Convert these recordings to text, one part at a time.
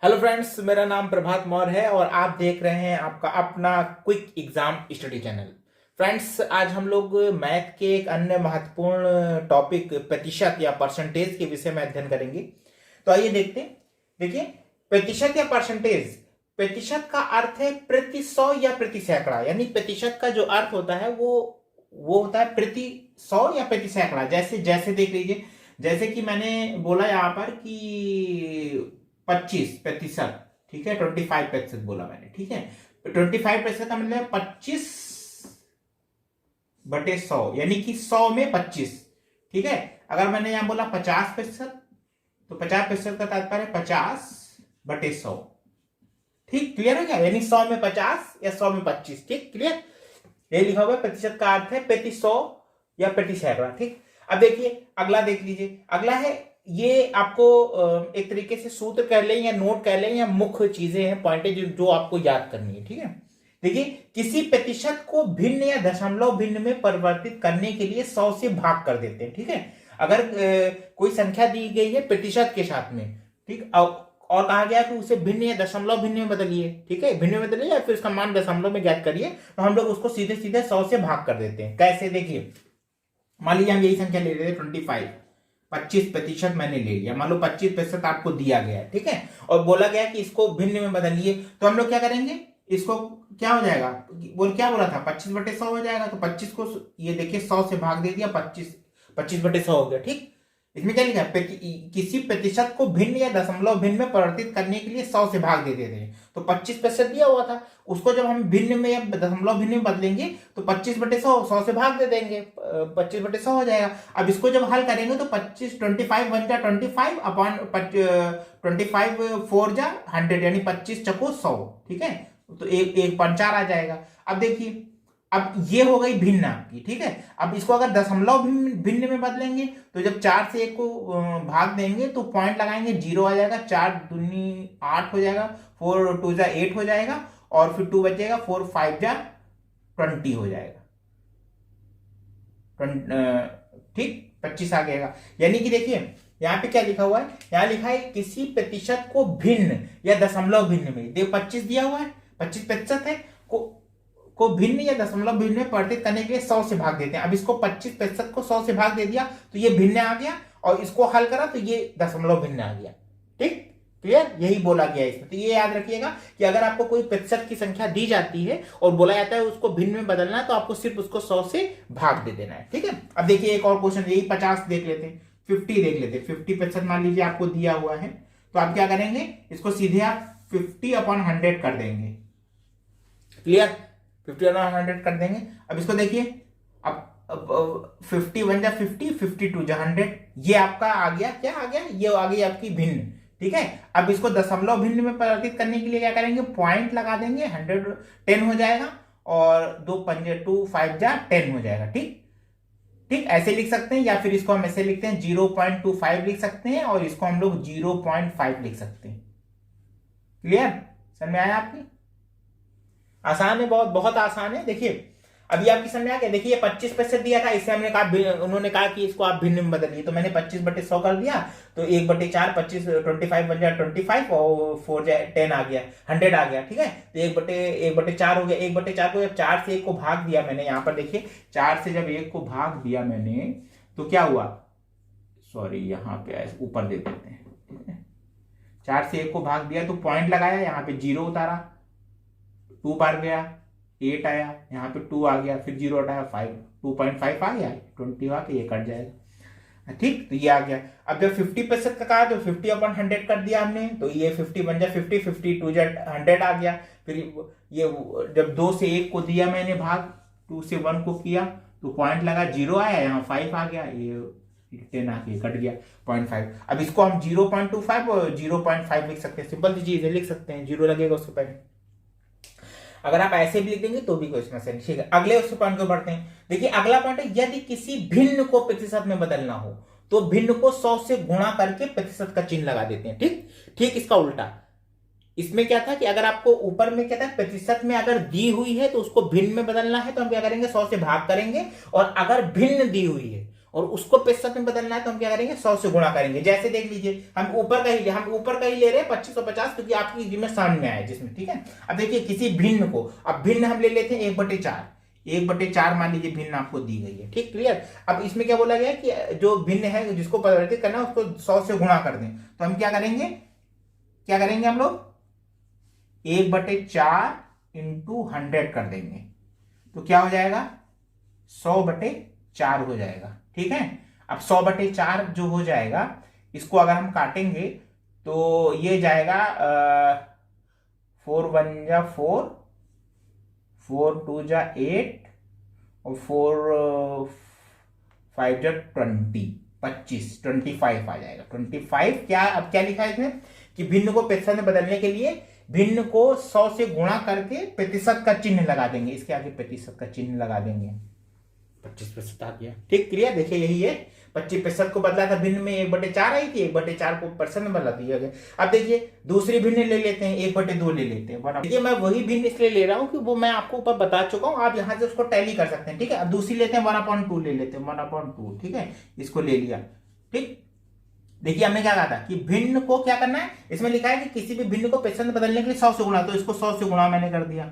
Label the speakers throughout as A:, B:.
A: Hello friends, मेरा नाम प्रभात मौर्य है और आप देख रहे हैं आपका अपना quick exam study channel. Friends, आज हम लोग मैथ के एक अन्य महत्वपूर्ण टॉपिक प्रतिशत या परसेंटेज के विषय में अध्ययन करेंगे। तो आइए देखते हैं। देखिए, प्रतिशत या परसेंटेज, प्रतिशत का अर्थ है प्रति सौ या प्रति सैकड़ा। यानी प्रतिशत का जो अर्थ होता है वो होता है प्रति सौ या प्रति सैकड़ा। जैसे जैसे देख लीजिए, जैसे कि मैंने बोला यहाँ पर कि 25%, ठीक है, 25% बोला मैंने, ठीक है। 25% का मतलब 25/100, यानी कि 100 में 25, ठीक है। अगर मैंने यहां बोला 50%, तो 50% का तात्पर्य 50/100, ठीक। क्लियर है क्या? यानी 100 में 50 या 100 में 25, ठीक, क्लियर। ये लिखा हुआ है, प्रतिशत का अर्थ है प्रति 100 या प्रति सैकड़ा, ठीक। अब देखिए, अगला देख लीजिए। अगला है, ये आपको एक तरीके से सूत्र कह लें या नोट कह लें या मुख्य चीजें हैं, पॉइंटें जो आपको याद करनी है, ठीक है। देखिए, किसी प्रतिशत को भिन्न या दशमलव भिन्न में परिवर्तित करने के लिए 100 से भाग कर देते हैं, ठीक है। अगर कोई संख्या दी गई है प्रतिशत के साथ में, ठीक, और कहा गया कि उसे भिन्न या दशमलव भिन्न में बदलिए, ठीक है, भिन्न में बदलिए या फिर उसका मान दशमलव में ज्ञात करिए, तो हम लोग उसको सीधे सीधे 100 से भाग कर देते हैं। कैसे? देखिए, मान लीजिए हम यही संख्या ले रहे थे 25, 25% मैंने ले लिया। मान लो 25% आपको दिया गया है, ठीक है, और बोला गया कि इसको भिन्न में बदलिए, तो हम लोग क्या करेंगे? इसको क्या हो जाएगा, क्या बोला था, 25/100 हो जाएगा। तो 25 को ये देखिए 100 से भाग दे दिया, 25/100 हो गया, ठीक। इसमें क्या लिखा है? किसी प्रतिशत को भिन्न या दशमलव भिन्न में परिवर्तित करने के लिए 100 से भाग दे देते हैं। तो 25% दिया हुआ था, उसको जब हम भिन्न में या दशमलव भिन्न में बदलेंगे तो 25/100, 100 से भाग दे देंगे, 25/100 हो जाएगा। अब इसको जब हल करेंगे तो 25 1 जा 25 अपॉन 25 4 जा 100, यानी 25 चको 100, ठीक है। तो एक पंचार आ जाएगा। अब देखिए, अब ये हो गई भिन्न आपकी, ठीक है। अब इसको अगर दशमलव भिन्न में बदलेंगे तो जब 4 से 1 को भाग देंगे तो पॉइंट लगाएंगे, 0 आ जाएगा, 4 दूनी 8 हो जाएगा, 4 2 जा 8 हो जाएगा, और फिर 2 बचेगा, 4 5 जा 20 हो जाएगा, ठीक, 25 आ गएगा। यानी कि देखिए यहाँ पे क्या लिखा हुआ है, यहाँ लिखा है किसी प्रतिशत को भिन्न या दशमलव भिन्न में, देखो 25 दिया हुआ है, 25% है, को भिन्न या दशमलव भिन्न में परिवर्तित करने के लिए 100 से भाग देते हैं। अब इसको 25% को 100 से भाग दे दिया तो ये भिन्न आ गया, और इसको हल करा तो ये दशमलव भिन्न आ गया, ठीक, क्लियर। यही बोला गया इसमें। तो ये याद रखिएगा कि अगर आपको कोई प्रतिशत की संख्या दी जाती है और बोला जाता है उसको भिन्न में बदलना है, तो आपको सिर्फ उसको 100 से भाग दे देना है, ठीक है। अब देखिए एक और क्वेश्चन, यही 50 देख लेते हैं, 50 देख लेते हैं। 50% मान लीजिए आपको दिया हुआ है, तो आप क्या करेंगे? इसको सीधे आप 50/100 कर देंगे, क्लियर, 50/100 कर देंगे। अब इसको देखिए, अब 50 1 जा 50, 52 जा 100, ये आपका आ गया, क्या आ गया? ये आ गई आपकी भिन्न, ठीक है। अब इसको दशमलव भिन्न में परिवर्तित करने के लिए क्या करेंगे? पॉइंट लगा देंगे, 110 हो जाएगा, और 2 पंजे 2 5 जा 10 हो जाएगा, ठीक, ठीक, ऐसे लिख सकते हैं, या फिर इसको हम ऐसे लिखते हैं 0.25 लिख सकते हैं, और इसको हम लोग 0.5 लिख सकते हैं। क्लियर, समझ में आया आपकी? आसान है, बहुत बहुत आसान है। देखिए, अभी आपकी समझ में आ गया। देखिए, 25% दिया था, इससे हमने कहा, उन्होंने कहा कि इसको आप भिन्न में बदलिए, तो मैंने 25/100 कर दिया, तो 1/4 25, 25 बन जाए 25, और 4 जाए 10 आ गया, 100 आ गया, ठीक है। तो 1/4 हो गया। 1/4 को जब 4 से 1 को भाग दिया मैंने, यहाँ पर देखिए 4 से जब 1 को भाग दिया मैंने, तो क्या हुआ, सॉरी यहाँ पे ऊपर दे देते हैं, ठीक है। 4 से 1 को भाग दिया तो पॉइंट लगाया, यहाँ पे 0 उतारा, 2 बार गया, 8 आया, यहाँ पे 2 आ गया, फिर 0 हटाया, 5, 2.5 आ गया, 20 आके ये कट जाएगा, ठीक। तो ये आ गया। अब जब 50% का कहा तो 50/100 कर दिया हमने, तो ये 50 बन जाए 50, 52 जा 100 आ गया। फिर ये जब 2 से 1 को दिया मैंने भाग, 2 से 1 को किया तो पॉइंट लगा, 0 आया, यहाँ 5 आ गया, ये 10 आके कट गया, 0.5। अब इसको हम 0.25 और 0.5 लिख सकते हैं, सिंपल सी चीज है, लिख सकते हैं, 0 लगेगा उसके पहले। अगर आप ऐसे भी लिख देंगे तो भी कोई समस्या नहीं, ठीक है। अगले उसके पॉइंट को बढ़ते हैं। देखिए, अगला पॉइंट है, यदि किसी भिन्न को प्रतिशत में बदलना हो तो भिन्न को 100 से गुणा करके प्रतिशत का चिन्ह लगा देते हैं, ठीक। ठीक इसका उल्टा, इसमें क्या था कि अगर आपको ऊपर में क्या था, प्रतिशत में अगर दी हुई है तो उसको भिन्न में बदलना है, तो हम क्या करेंगे? 100 से भाग करेंगे। और अगर भिन्न दी हुई है और उसको प्रतिशत में बदलना है तो हम क्या करेंगे, 100 से गुणा करेंगे। जैसे देख लीजिए हम ऊपर का ही ले रहे हैं 2550, क्योंकि आपकी एग्जाम में सामने आया जिसमें, ठीक है। अब देखिए किसी भिन्न को, अब भिन्न हम ले लेते हैं 1/4, 1/4 मान लीजिए भिन्न आपको दी गई है, ठीक, क्लियर। अब इसमें क्या बोला गया कि जो भिन्न है जिसको परिवर्तित करना है उसको 100 से गुणा कर दें, तो हम क्या करेंगे हम लोग 1/4 इंटू 100 कर देंगे, तो क्या हो जाएगा 100/4 हो जाएगा, ठीक है। अब 100/4 जो हो जाएगा, इसको अगर हम काटेंगे तो ये जाएगा 4 1 जा 4, 4 2 जा 8 और 4 5 जा 20, 25 आ जाएगा 25। क्या अब क्या लिखा है इसमें कि भिन्न को प्रतिशत में बदलने के लिए भिन्न को 100 से गुणा करके प्रतिशत का चिन्ह लगा देंगे, इसके आगे प्रतिशत का चिन्ह लगा देंगे, 25% आ गया, ठीक, क्लियर। देखिए यही है, 25% को बदला था भिन्न में 1/4 आई थी, 1/4 को परसेंट में बदला दिया गया। अब देखिए दूसरी भिन्न ले लेते हैं, 1/2 ले लेते हैं। देखिए मैं वही भिन्न इसलिए ले रहा हूं कि वो मैं आपको ऊपर बता चुका हूं, आप यहां से उसको टैली कर सकते हैं, ठीक है। अब दूसरी लेते हैं 1/2 ले लेते हैं, 1/2, ठीक है, इसको ले लिया, ठीक। देखिए हमने क्या कहा था कि भिन्न को क्या करना है, इसमें लिखा है कि किसी भी भिन्न को प्रतिशत में बदलने के लिए 100 से गुणा, तो इसको 100 से गुणा मैंने कर दिया,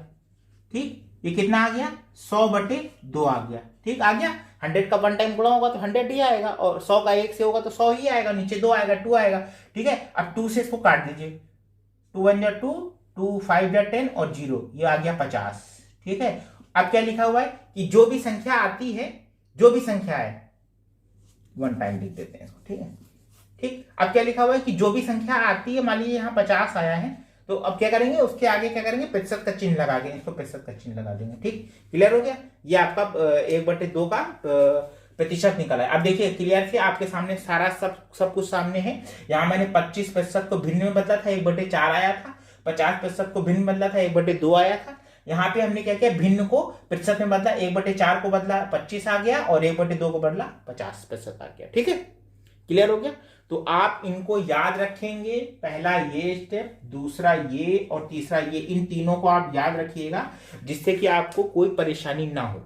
A: ठीक। ये कितना आ गया 100/2 आ गया, ठीक, आ गया। 100 का 1 टाइम गुणा होगा तो 100 ही आएगा, और 100 का 1 से होगा तो 100 ही आएगा, नीचे 2 आएगा, 2 आएगा, ठीक है। अब 2 से इसको काट दीजिए, 2 1 जा 2, 2 5 जा 10 और 0, ये आ गया 50, ठीक है। अब क्या लिखा हुआ है कि जो भी संख्या आती है, जो भी संख्या है 1 टाइम लिख देते हैं इसको, ठीक है, ठीक। अब क्या लिखा हुआ है कि जो भी संख्या आती है, मान लीजिए यहाँ 50 आया है, तो अब क्या करेंगे उसके आगे क्या करेंगे, प्रतिशत का चिन्ह लगा देंगे, इसको प्रतिशत का चिन्ह लगा देंगे, ठीक, क्लियर हो गया। ये आपका 1/2 का प्रतिशत निकला है। अब देखिए क्लियर से आपके सामने सारा सब कुछ सामने है। यहाँ मैंने 25% को भिन्न में बदला था, 1/4 आया था, 50% को भिन्न बदला था, 1/2 आया था। यहाँ पे हमने क्या किया, भिन्न को प्रतिशत में बदला, 1/4 को बदला 25 आ गया, और 1/2 को बदला 50% आ गया, ठीक है, क्लियर हो गया। तो आप इनको याद रखेंगे, पहला ये स्टेप, दूसरा ये और तीसरा ये, इन तीनों को आप याद रखिएगा जिससे कि आपको कोई परेशानी ना हो,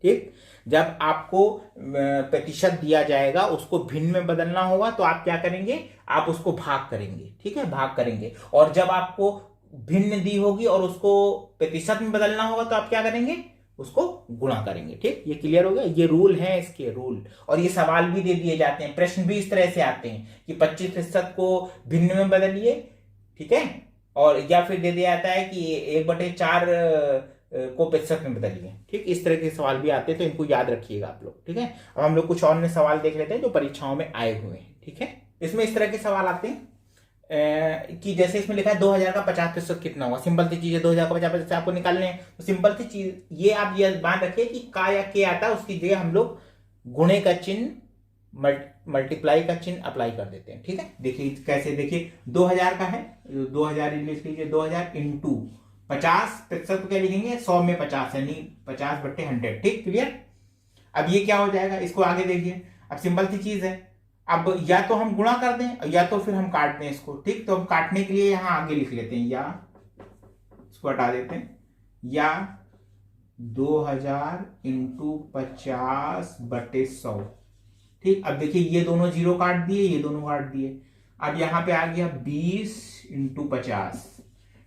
A: ठीक। जब आपको प्रतिशत दिया जाएगा उसको भिन्न में बदलना होगा तो आप क्या करेंगे, आप उसको भाग करेंगे, ठीक है, भाग करेंगे। और जब आपको भिन्न दी होगी और उसको प्रतिशत में बदलना होगा तो आप क्या करेंगे, उसको गुणा करेंगे, ठीक। ये क्लियर हो गया, ये रूल है, इसके रूल। और ये सवाल भी दे दिए जाते हैं, प्रश्न भी इस तरह से आते हैं कि 25% को भिन्न में बदलिए, ठीक है, और या फिर दे दिया जाता है कि 1/4 को प्रतिशत में बदलिए, ठीक। इस तरह के सवाल भी आते हैं, तो इनको याद रखिएगा आप लोग, ठीक है। अब हम लोग कुछ और सवाल देख लेते हैं जो परीक्षाओं में आए हुए हैं, ठीक है। इसमें इस तरह के सवाल आते हैं कि जैसे इसमें लिखा है 2000 का 50% कितना होगा। सिंपल सी चीज है, 2000 का 50% आपको निकालने हैं, तो सिंपल सी चीज ये आप ये मान रखिए कि का या के आता है, उसकी जगह हम लोग गुणे का चिन्ह, मल्टीप्लाई का चिन्ह अप्लाई कर देते हैं, ठीक है। देखिए कैसे, देखिए 2000 का है, 2000 लिख लीजिए, 2000 इंटू 50% क्या लिखेंगे, 100 में 50 यानी 50/100, ठीक, क्लियर। अब ये क्या हो जाएगा, इसको आगे देखिए। अब सिंपल सी चीज है, अब या तो हम गुणा कर दें या तो फिर हम काट दें इसको, ठीक। तो हम काटने के लिए यहां आगे लिख लेते हैं, या इसको हटा देते हैं, या 2000 इंटू 50/100, ठीक। अब देखिए ये दोनों 0 काट दिए, ये दोनों काट दिए। अब यहां पे आ गया 20 इंटू 50,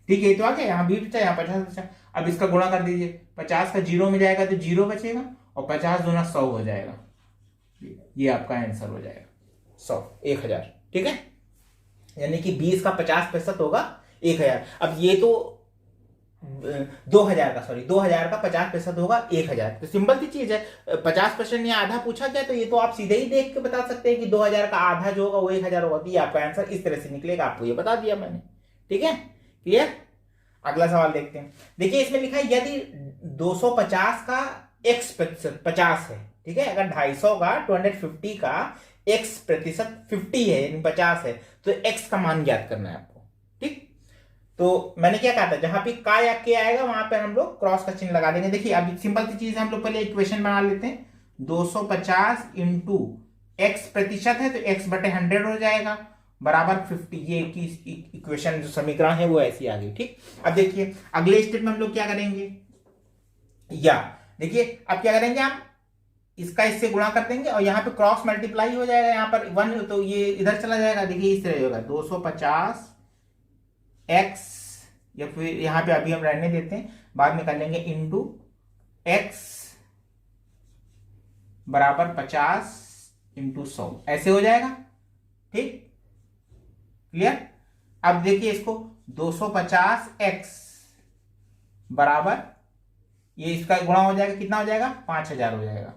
A: ठीक है, तो आ गया, यहाँ 20 बचा, यहाँ 50 बचा। अब इसका गुणा कर दीजिए, 50 का 0 में जाएगा तो 0 बचेगा, और 50 दूना 100 हो जाएगा, ये आपका आंसर हो जाएगा 100, 1000, ठीक है। यानी कि 20 का 50% होगा 1000। अब ये तो 2000 का 50% होगा 1000। तो सिंपल सी चीज है, 50% या आधा पूछा गया, तो ये तो आप सीधे ही देख के बता सकते हैं कि 2000 का आधा जो होगा वो 1000 होगा, तो ये आपका आंसर इस तरह से निकलेगा, आपको ये बता दिया मैंने, ठीक है, क्लियर। अगला सवाल देखते हैं। देखिए इसमें लिखा है यदि 250 का x% 50 है, ठीक है, अगर 250 का 250 का x% 50 है यानी 50 है, तो x का मान ज्ञात करना है आपको, ठीक। तो मैंने क्या कहा था, जहां पे का या के आएगा वहां पे हम लोग क्रॉस का चिन्ह लगा देंगे। देखिए अभी सिंपल सी चीज है, हम लोग पहले इक्वेशन बना लेते हैं, 250 इंटू x% है तो x/100 हो जाएगा बराबर 50। ये इक्वेशन जो समीकरण है वो ऐसी आ गई, ठीक। अब देखिए अगले स्टेप में हम लोग क्या करेंगे, या देखिए अब क्या करेंगे, आप इसका इससे गुणा कर देंगे और यहाँ पे क्रॉस मल्टीप्लाई हो जाएगा, यहाँ पर 1 तो ये इधर चला जाएगा। देखिए इस तरह होगा 250 x, या फिर यहाँ पे अभी हम रहने देते हैं, बाद में कर लेंगे इंटू x बराबर 50 इंटू 100, ऐसे हो जाएगा। ठीक, क्लियर। अब देखिए इसको 250x बराबर, ये इसका गुणा हो जाएगा, कितना हो जाएगा 5000 हो जाएगा।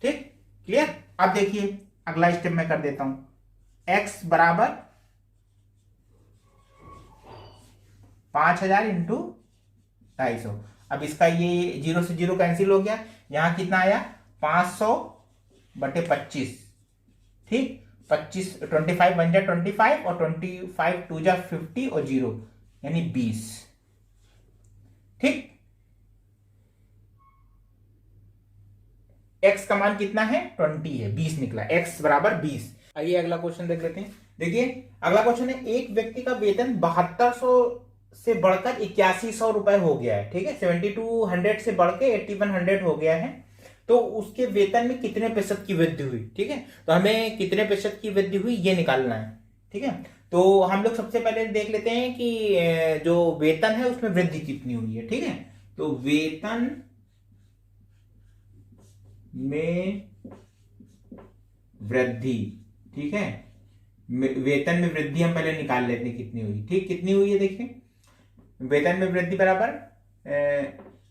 A: ठीक, क्लियर। अब देखिए अगला स्टेप मैं कर देता हूं, x बराबर 5000 इंटू 250। अब इसका ये 0 से 0 कैंसिल हो गया, यहां कितना आया 500 बटे 25। ठीक, 25 25 बन जाए 25 और 25 2 जा 50 और 0 यानी 20। ठीक, x का मान कितना है 20 है, 20 निकला, x बराबर 20। आइए अगला क्वेश्चन देख लेते हैं। देखिए अगला क्वेश्चन है, एक व्यक्ति का वेतन 7200 से बढ़कर 8100 रुपए हो गया है। ठीक है, 7200 से बढ़ के 8100 हो गया है, तो उसके वेतन में कितने प्रतिशत की वृद्धि हुई। ठीक है, तो हमें कितने प्रतिशत की वृद्धि हुई ये निकालना है। ठीक है, तो हम लोग सबसे पहले देख लेते हैं कि जो वेतन है उसमें वृद्धि कितनी हुई है। ठीक है, तो वेतन में वृद्धि, ठीक है, वेतन में वृद्धि हम पहले निकाल लेते हैं कितनी हुई। ठीक, कितनी हुई है देखिए, वेतन में वृद्धि बराबर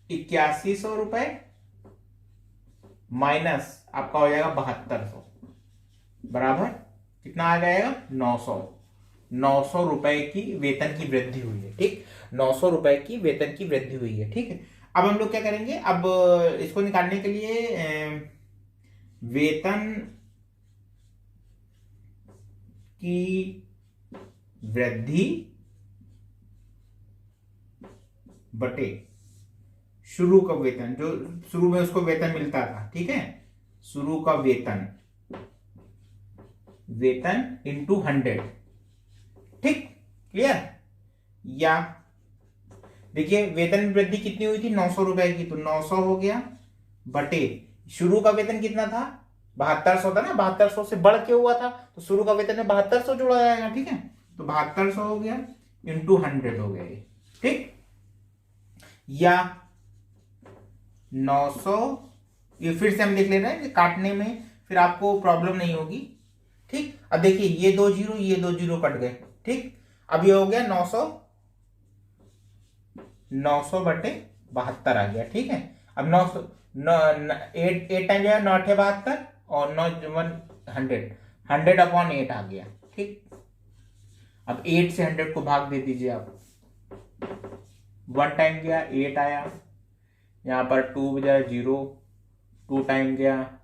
A: 8100 रुपए माइनस आपका हो जाएगा 7200 बराबर कितना आ जाएगा 900 रुपए की वेतन की वृद्धि हुई है। ठीक, 900 रुपए की वेतन की वृद्धि हुई है। ठीक है, अब हम लोग क्या करेंगे, अब इसको निकालने के लिए वेतन की वृद्धि बटे शुरू का वेतन, जो शुरू में उसको वेतन मिलता था। ठीक है, शुरू का वेतन इंटू 100। ठीक, क्लियर। या देखिए वेतन में वृद्धि कितनी हुई थी 900 रुपए की, तो 900 हो गया बटे शुरू का वेतन कितना था 7200 था ना, 7200 से बढ़ के हुआ था, तो शुरू का वेतन में 7200 जोड़ा जाएगा। ठीक है, तो 7200 हो गया इंटू 100 हो गया ये। ठीक, या 900, ये फिर से हम देख ले रहे हैं कि काटने में फिर आपको प्रॉब्लम नहीं होगी। ठीक, अब देखिए ये 2 जीरो ये 2 जीरो कट गए। ठीक, अब ये हो गया 900 बटे 72 आ गया। ठीक है, अब 900 8 टाइम जो है 9 8 72 और 9 100 अपॉन 8 आ गया। ठीक, अब 8 से 100 को भाग दे दीजिए आप, 1 टाइम गया 8 आया, यहाँ पर 2 बजाय 0, 2 टाइम गया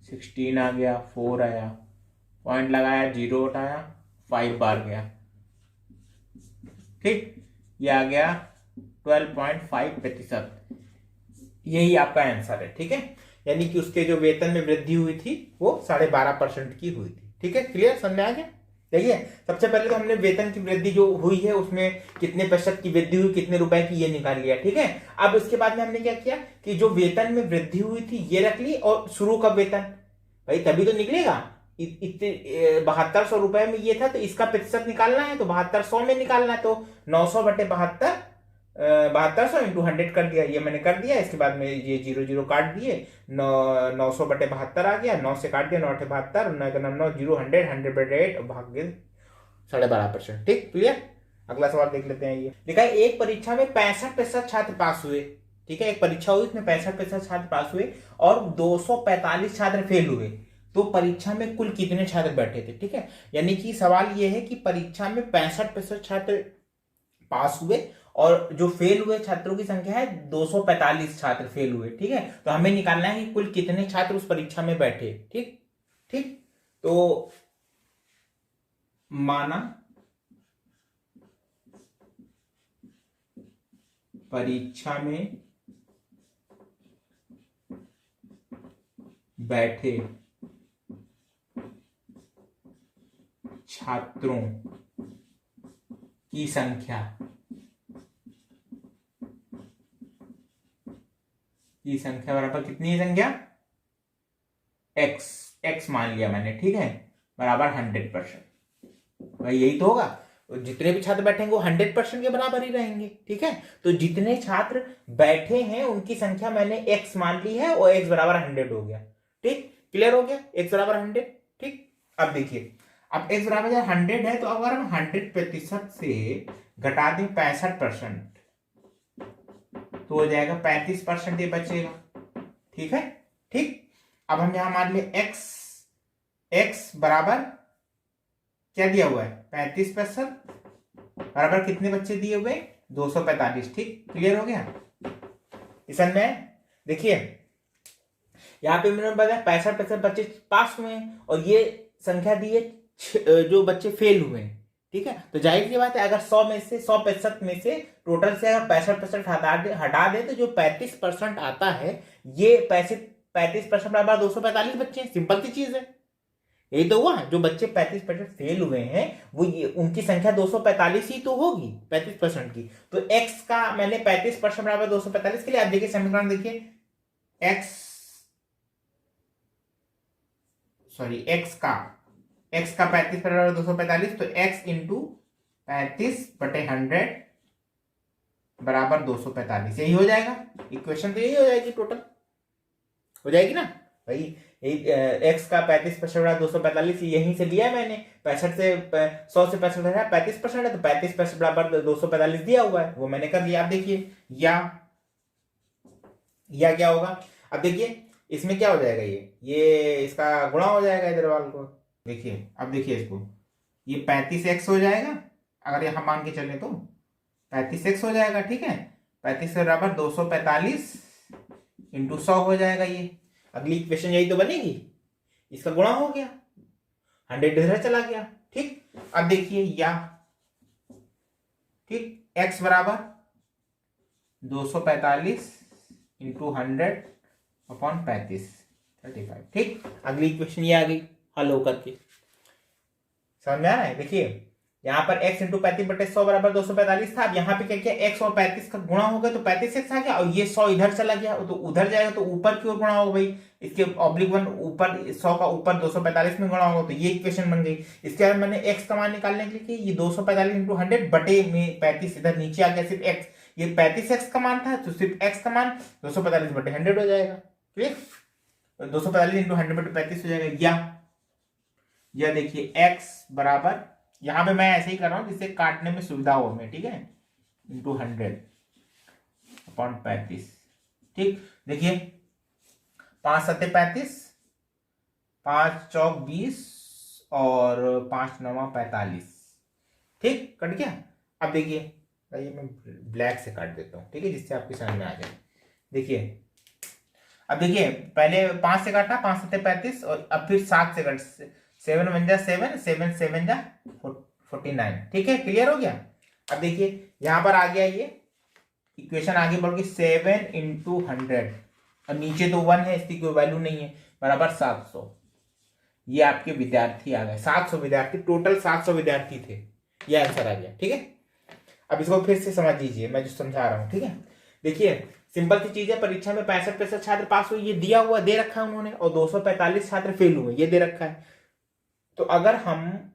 A: 16 आ गया, 4 आया, पॉइंट लगाया 0 उठाया 5 बार गया। ठीक, ये आ गया 12.5%। यही आपका आंसर है। ठीक है, यानी कि उसके जो वेतन में वृद्धि हुई थी वो 12.5% की हुई थी। ठीक है, क्लियर, समझ में आ गया। देखिए सबसे पहले तो हमने वेतन की वृद्धि जो हुई है उसमें कितने प्रतिशत की वृद्धि हुई, कितने रुपए की, ये निकाल लिया। ठीक है, अब उसके बाद में हमने क्या किया कि जो वेतन में वृद्धि हुई थी ये रख ली, और शुरू का वेतन भाई तभी तो निकलेगा। इतने 7200 रुपए में ये था, तो इसका प्रतिशत निकालना है तो 7200 में निकालना है, तो 900 बटे 7200 इंटू 100 कर दिया, ये मैंने कर दिया। इसके बाद में ये 0 काट दिए, 900 बटे 72 आ गया, 9 से काट दिया 9 8 72, 9 0 100 बटे 8 भाग गए 12.5%। ठीक, क्लियर। अगला सवाल देख लेते हैं। ये देखा है, एक परीक्षा में 65% छात्र पास हुए। ठीक है, एक परीक्षा हुई इसमें 65% छात्र पास हुए और 245 छात्र फेल हुए, तो परीक्षा में कुल कितने छात्र बैठे थे। ठीक है, यानी कि सवाल यह है कि परीक्षा में 65% छात्र पास हुए और जो फेल हुए छात्रों की संख्या है 245 छात्र फेल हुए। ठीक है, तो हमें निकालना है कि कुल कितने छात्र उस परीक्षा में बैठे। ठीक ठीक, तो माना परीक्षा में बैठे छात्रों की संख्या की संख्या बराबर कितनी है संख्या, x मान लिया मैंने, ठीक है, बराबर 100%। भाई यही तो होगा, जितने भी छात्र बैठेंगे वो 100% के बराबर ही रहेंगे, ठीक है। तो जितने छात्र बैठे हैं उनकी संख्या मैंने x मान ली है और x बराबर 100 हो गया, ठीक, क्लियर हो गया, x बराबर 100, ठीक। अब देखिए, अब x बराबर 100 है, तो अगर हम 100% से घटा दें 65%, तो हो जाएगा 35% ये बचेगा, ठीक है, ठीक। अब हम यहां मान ले x बराबर क्या दिया हुआ है, 35% बराबर कितने बच्चे दिए हुए, 245, ठीक, क्लियर हो गया इस में। देखिए यहाँ पे मैंने बताया 65% बच्चे पास हुए हैं और ये संख्या दी है जो बच्चे फेल हुए हैं, ठीक है। तो जाहिर सी बात है, अगर 100% में से टोटल से अगर 65% हटा दे तो जो 35% आता है, ये 35% बराबर 245 बच्चे हैं, सिंपल सी चीज है। यही तो हुआ, जो बच्चे 35% फेल हुए हैं वो उनकी संख्या 245 ही तो होगी 35% की। तो x का मैंने 35% बराबर 245 के लिए, आप देखिए समीकरण देखिए, x का 35 बराबर 245, तो x इंटू 35/100 बराबर 245, यही हो जाएगा इक्वेशन, तो यही हो जाएगी, टोटल हो जाएगी ना भाई। x का 35% बराबर 245 यहीं से लिया है मैंने, 65 से 100 से 65 है 35% है, तो 35% बराबर 245 दिया हुआ है, वो मैंने कर लिया। आप देखिए या क्या होगा, अब देखिए इसमें क्या हो जाएगा, ये इसका गुणा हो जाएगा इधर वाल को, देखिए अब देखिए इसको, ये 35x हो जाएगा, अगर यहां मान के चले तो 35x हो जाएगा, ठीक है। 35 बराबर 245 इंटू 100 हो जाएगा, ये अगली इक्वेशन यही तो बनेगी, इसका गुणा हो गया, 100 इधर चला गया, ठीक। अब देखिए या, ठीक, x बराबर 245 इंटू 100/35, 35, ठीक। अगली इक्वेशन ये आ गई हल होकर के, समझ में आ रहा है। देखिए यहाँ पर x इंटू 35/100 बराबर 245 था, अब यहाँ पे क्या किया, x और 35 का गुणा हो गया तो 35x आ गया, और ये 100 इधर चला गया, तो उधर जाएगा तो ऊपर की ओर गुणा होगा भाई, इसके ऑब्लिक 1 ऊपर 100 का ऊपर 245 में गुणा होगा, तो ये इक्वेशन बन गई। इसके बाद मैंने x का मान निकालने के लिए ये 245 इंटू 100 बटे में 35 इधर नीचे आ गया, सिर्फ x, ये 35x का मान था, तो सिर्फ x का मान 245/100 हो जाएगा, क्लियर, 245 इंटू 100/35 हो जाएगा। या देखिए x बराबर, यहां पे मैं ऐसे ही कर रहा हूं जिससे काटने में सुविधा हो हमें, ठीक है, इंटू 100/35, ठीक। देखिए 5 7 35, 5 चौक 20 और 5 9 45, ठीक, कट गया। अब देखिए ये मैं ब्लैक से काट देता हूं, ठीक है, जिससे आपकी समझ में आ जाए। देखिए अब देखिए, पहले 5 से काटा, 5 7 35, और अब फिर 7 से काट, 7 1 जा 7, 7 7 जा 49, ठीक है, क्लियर हो गया। अब देखिए यहां पर आ गया, ये इक्वेशन आगे बढ़ गई 7 इंटू 100, और नीचे तो 1 है, इसकी कोई वैल्यू नहीं है, बराबर 700। ये आपके विद्यार्थी आ गए, 700 विद्यार्थी, टोटल 700 विद्यार्थी थे, ये आंसर आ गया, ठीक है। अब इसको फिर से समझ लीजिए, मैं जो समझा रहा हूं, ठीक है। देखिए सिंपल सी चीज है, परीक्षा में 65% छात्र पास हुए, ये दिया हुआ दे रखा है उन्होंने, और 245 छात्र फेल हुए, ये दे रखा है। तो अगर हम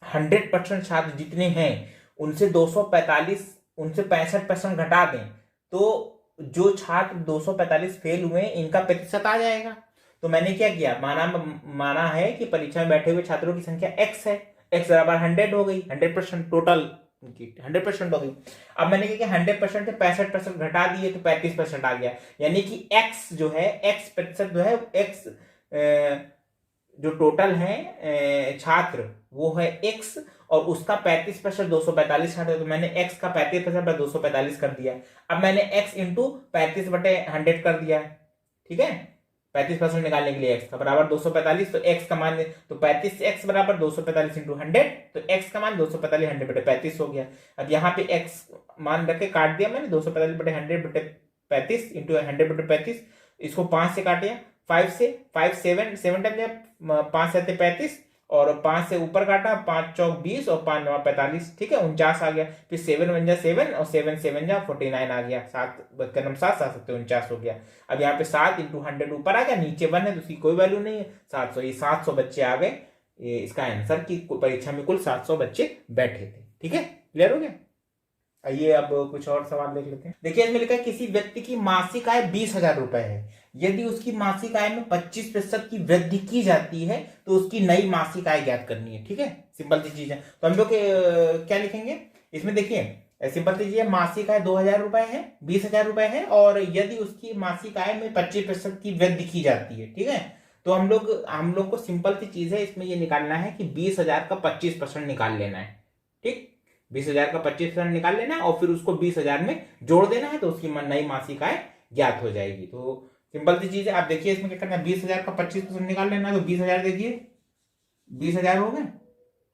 A: 100% छात्र जितने हैं उनसे 245, उनसे 65% घटा दें, तो जो छात्र 245 फेल हुए इनका प्रतिशत आ जाएगा। तो मैंने क्या किया, माना है कि परीक्षा में बैठे हुए छात्रों की संख्या x है, x बराबर 100 हो गई, 100% टोटल 100% हो गई। अब मैंने क्या किया, 100% से 65% घटा दिए तो 35% आ गया, यानी कि x जो है, x प्रतिशत जो है, x जो टोटल है छात्र वो है x, और उसका 35% 245 छात्र, तो मैंने x का 35% 245 कर दिया। अब मैंने x इंटू 35/100 कर दिया, ठीक है, 35% निकालने के लिए x का बराबर 245, तो x का मान, तो 35x बराबर 245 इंटू 100, तो x का मान 245 100/35 हो गया। अब यहाँ पे x मान रख के काट दिया मैंने, 245/100/35 इंटू 100/35, इसको 5 से काट दिया, 5 से 5 7 टाइम 5 7 35, और 5 से ऊपर काटा, 5 चौक 20 और 5 9 45, ठीक है 49 आ गया। फिर 7 1 जा 7 और 7 7 जा 49 आ गया, 7 7 7 49 हो गया। अब यहाँ पे 7 × 100 ऊपर आ गया, नीचे 1 है तो उसकी कोई वैल्यू नहीं है, 700। ये 700 बच्चे आ गए, ये इसका आंसर की परीक्षा में कुल 700 बच्चे बैठे थे। ठीक है, क्लियर हो गया। आइए अब कुछ और सवाल देख लेते हैं। देखिए इसमें लिखा है किसी व्यक्ति की मासिक आय 20,000 रुपए है, यदि उसकी मासिक आय में 25% की वृद्धि की जाती है तो उसकी नई मासिक आय ज्ञात करनी है। ठीक है, सिंपल सी चीज है। तो हम लोग क्या लिखेंगे इसमें, देखिए सिंपल सी चीज है, मासिक आय 2,000 रुपए है, 20,000 रुपए है, और यदि उसकी मासिक आय में 25% की वृद्धि की जाती है। ठीक है, तो हम लोग को सिंपल सी चीज है इसमें ये निकालना है कि 20,000 का 25% निकाल लेना है। ठीक, 20,000 का 25% निकाल लेना है और फिर उसको 20,000 में जोड़ देना है, तो उसकी नई मासिक आय ज्ञात हो जाएगी। तो सिंपल सी चीज है। आप देखिए इसमें क्या करना है, 20,000 का 25% निकाल लेना है, तो 20,000 देखिए 20,000 हो गए।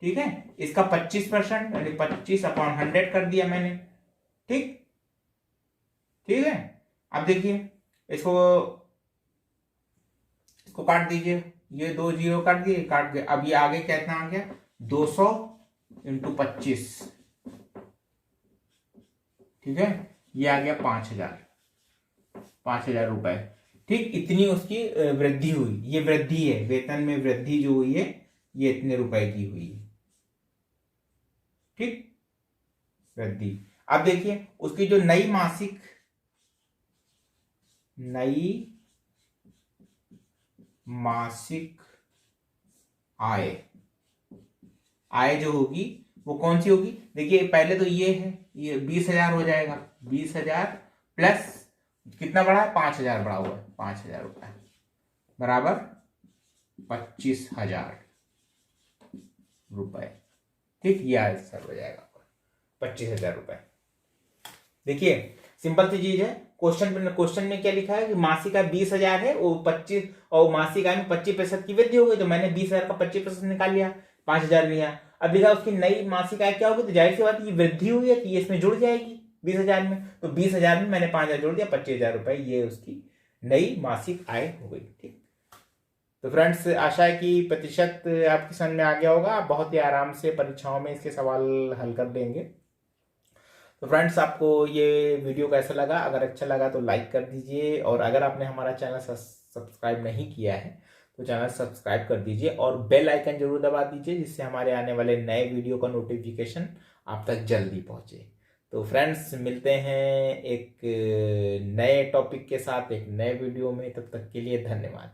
A: ठीक है, इसका 25% यानी 25/100 कर दिया मैंने। ठीक, ठीक है। अब देखिए इसको काट दीजिए, ये 2 0 काट दिए, काट गए। अब ये आगे कितना आ गया, 200 × 25, ठीक है, ये आ गया 5,000 रुपए। ठीक, इतनी उसकी वृद्धि हुई, ये वृद्धि है, वेतन में वृद्धि जो हुई है ये इतने रुपए की हुई है। ठीक, वृद्धि। अब देखिए उसकी जो नई मासिक आय जो होगी वो कौन सी होगी। देखिए पहले तो ये है, ये 20,000 हो जाएगा, 20,000 प्लस कितना बढ़ा है, 5,000 बढ़ा हुआ है, 5,000 रुपए बराबर 25,000 रुपए। ठीक, ये आंसर हो जाएगा 25,000 रुपए। देखिए सिंपल सी चीज है, क्वेश्चन में क्या लिखा है कि मासिक आय 20,000 है, वो 25 और मासिक आय में 25% की वृद्धि हो गई, तो मैंने 20,000 का 25% निकाल लिया, 5,000 लिया। अब लिखा उसकी नई मासिक आय क्या होगी, तो जाहिर सी बात ये वृद्धि हुई है तो ये इसमें जुड़ जाएगी 20,000 में, तो 20,000 में मैंने 5,000 जोड़ दिया, 25,000 रुपए ये उसकी नई मासिक आय हो गई। ठीक, तो फ्रेंड्स आशा है कि प्रतिशत आपके समझ में आ गया होगा, आप बहुत ही आराम से परीक्षाओं में इसके सवाल हल कर लेंगे। तो फ्रेंड्स आपको ये वीडियो कैसा लगा, अगर अच्छा लगा तो लाइक कर दीजिए, और अगर आपने हमारा चैनल सब्सक्राइब नहीं किया है तो चैनल सब्सक्राइब कर दीजिए और बेल आइकन जरूर दबा दीजिए, जिससे हमारे आने वाले नए वीडियो का नोटिफिकेशन आप तक जल्दी पहुंचे। तो फ्रेंड्स मिलते हैं एक नए टॉपिक के साथ एक नए वीडियो में, तब तक के लिए धन्यवाद।